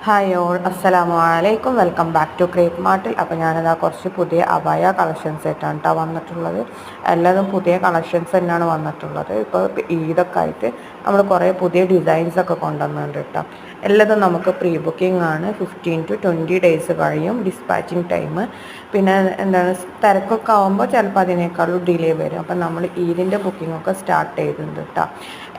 Hi all, അസ്സലാമു അലൈക്കും. Welcome back to crepe മാർട്ടിൽ. അപ്പോൾ ഞാനിതാ കുറച്ച് പുതിയ അബായ കളക്ഷൻസ് ആയിട്ടാണ് കേട്ടോ വന്നിട്ടുള്ളത്. എല്ലാതും പുതിയ കളക്ഷൻസ് തന്നെയാണ് വന്നിട്ടുള്ളത്. ഇപ്പോൾ ഈദൊക്കെ ആയിട്ട് നമ്മൾ കുറേ പുതിയ ഡിസൈൻസൊക്കെ കൊണ്ടുവന്നിട്ടുണ്ട് കേട്ടോ. എല്ലാതും നമുക്ക് പ്രീ ബുക്കിംഗ് ആണ്. 15 to 20 ഡേയ്സ് കഴിയും ഡിസ്പാച്ചിങ് ടൈം. പിന്നെ എന്താണ് തിരക്കൊക്കെ ആകുമ്പോൾ ചിലപ്പോൾ അതിനേക്കാളും ഡിലേ വരും. അപ്പം നമ്മൾ ഈദിൻ്റെ ബുക്കിങ്ങൊക്കെ സ്റ്റാർട്ട് ചെയ്തിട്ടുണ്ട് കേട്ടോ.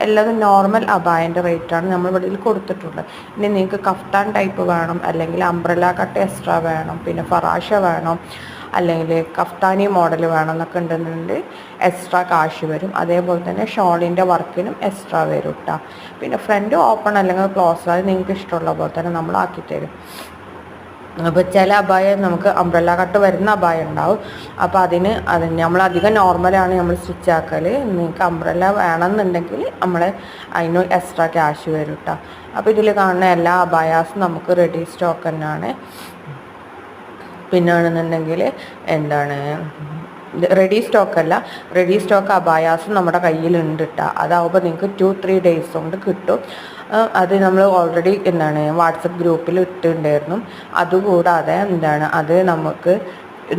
എല്ലാതും നോർമൽ അബായൻ്റെ റേറ്റാണ് നമ്മൾ ഇവിടെ കൊടുത്തിട്ടുള്ളത്. ഇനി നിങ്ങൾക്ക് കഫ്താൻ ടൈപ്പ് വേണം, അല്ലെങ്കിൽ അംബ്രല കട്ട് എക്സ്ട്രാ വേണം, പിന്നെ ഫറാഷ വേണം, അല്ലെങ്കിൽ കഫ്താനി മോഡൽ വേണം എന്നൊക്കെ ഉണ്ടെന്നുണ്ടെങ്കിൽ എക്സ്ട്രാ കാശ് വരും. അതേപോലെ തന്നെ ഷോളിൻ്റെ വർക്കിനും എക്സ്ട്രാ വരും കേട്ടോ. പിന്നെ ഫ്രണ്ട് ഓപ്പൺ അല്ലെങ്കിൽ ക്ലോസ്, അത് നിങ്ങൾക്ക് ഇഷ്ടമുള്ള പോലെ തന്നെ നമ്മൾ ആക്കിത്തരും. അപ്പോൾ ചില അബായ നമുക്ക് അംബ്രല്ല കട്ട് വരുന്ന അബായ ഉണ്ടാവും. അപ്പോൾ അതിന് നമ്മൾ അധികം നോർമലാണ് നമ്മൾ സ്റ്റിച്ച് ആക്കൽ. നിങ്ങൾക്ക് അംബ്രല്ല വേണമെന്നുണ്ടെങ്കിൽ നമ്മൾ അതിന് എക്സ്ട്രാ ക്യാഷ് വരും കേട്ടോ. അപ്പോൾ ഇതിൽ കാണുന്ന എല്ലാ അബായാസും നമുക്ക് റെഡി സ്റ്റോക്ക് തന്നെയാണ്. പിന്നാണെന്നുണ്ടെങ്കിൽ എന്താണ് റെഡി സ്റ്റോക്കല്ല, റെഡി സ്റ്റോക്ക് അബായാസും നമ്മുടെ കയ്യിലുണ്ട് കേട്ടോ. അതാവുമ്പോൾ നിങ്ങൾക്ക് 2-3 ഡേയ്സ് കൊണ്ട് കിട്ടും. അത് നമ്മൾ ഓൾറെഡി വാട്സപ്പ് ഗ്രൂപ്പിൽ ഇട്ടിട്ടുണ്ടായിരുന്നു. അതുകൂടാതെ അത് നമുക്ക്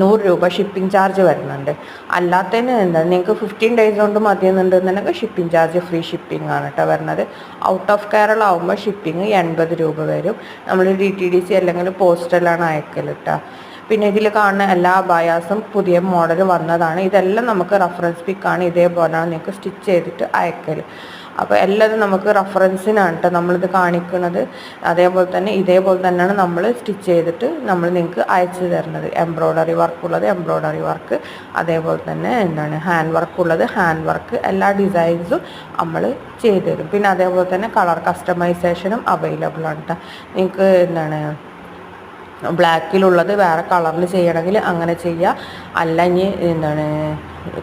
100 രൂപ ഷിപ്പിംഗ് ചാർജ് വരുന്നുണ്ട്. അല്ലാത്തതിന് നിങ്ങൾക്ക് 15 ഡേയ്സ് കൊണ്ട് മതിയെന്നുണ്ടെന്നുണ്ടെങ്കിൽ ഷിപ്പിംഗ് ചാർജ് ഫ്രീ ഷിപ്പിംഗ് ആണ് കേട്ടോ വരുന്നത്. ഔട്ട് ഓഫ് കേരള ആകുമ്പോൾ ഷിപ്പിംഗ് 80 രൂപ വരും. നമ്മൾ DTDC അല്ലെങ്കിൽ പോസ്റ്റലാണ് അയക്കൽ കേട്ടോ. പിന്നെ ഇതിൽ കാണുന്ന എല്ലാ അബായാസും പുതിയ മോഡൽ വന്നതാണ്. ഇതെല്ലാം നമുക്ക് റെഫറൻസ് പിക്കാണ്. ഇതേപോലെയാണ് നിങ്ങൾക്ക് സ്റ്റിച്ച് ചെയ്തിട്ട് അയക്കൽ. അപ്പോൾ എല്ലാതും നമുക്ക് റെഫറൻസിനാണ് കേട്ടോ നമ്മളിത് കാണിക്കുന്നത്. അതേപോലെ തന്നെ ഇതേപോലെ തന്നെയാണ് നമ്മൾ സ്റ്റിച്ച് ചെയ്തിട്ട് നമ്മൾ നിങ്ങൾക്ക് അയച്ചു തരുന്നത്. എംബ്രോയ്ഡറി വർക്കുള്ളത് എംബ്രോയ്ഡറി വർക്ക്, അതേപോലെ തന്നെ ഹാൻഡ് വർക്കുള്ളത് ഹാൻഡ് വർക്ക്, എല്ലാ ഡിസൈൻസും നമ്മൾ ചെയ്തു തരും. പിന്നെ അതേപോലെ തന്നെ കളർ കസ്റ്റമൈസേഷനും അവൈലബിൾ ആണ് കേട്ടോ. നിങ്ങൾക്ക് ബ്ലാക്കിലുള്ളത് വേറെ കളറിൽ ചെയ്യണമെങ്കിൽ അങ്ങനെ ചെയ്യുക. അല്ല ഇനി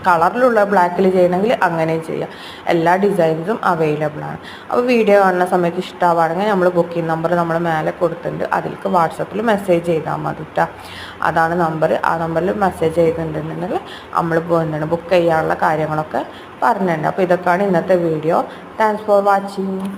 കളറിലുള്ള ബ്ലാക്കിൽ ചെയ്യണമെങ്കിൽ അങ്ങനെ ചെയ്യാം. എല്ലാ ഡിസൈൻസും അവൈലബിൾ ആണ്. അപ്പോൾ വീഡിയോ കാണുന്ന സമയത്ത് ഇഷ്ടമാവുകയാണെങ്കിൽ നമ്മൾ ബുക്കിംഗ് നമ്പർ നമ്മൾ മേലെ കൊടുത്തിട്ടുണ്ട്. അതിലേക്ക് വാട്സപ്പിൽ മെസ്സേജ് ചെയ്താൽ മതി കേട്ടോ. അതാണ് നമ്പർ. ആ നമ്പറിൽ മെസ്സേജ് ചെയ്തിട്ടുണ്ടെന്നുണ്ടെങ്കിൽ നമ്മൾ ബുക്ക് ചെയ്യാനുള്ള കാര്യങ്ങളൊക്കെ പറഞ്ഞിട്ടുണ്ട്. അപ്പോൾ ഇതൊക്കെയാണ് ഇന്നത്തെ വീഡിയോ. Thanks for watching.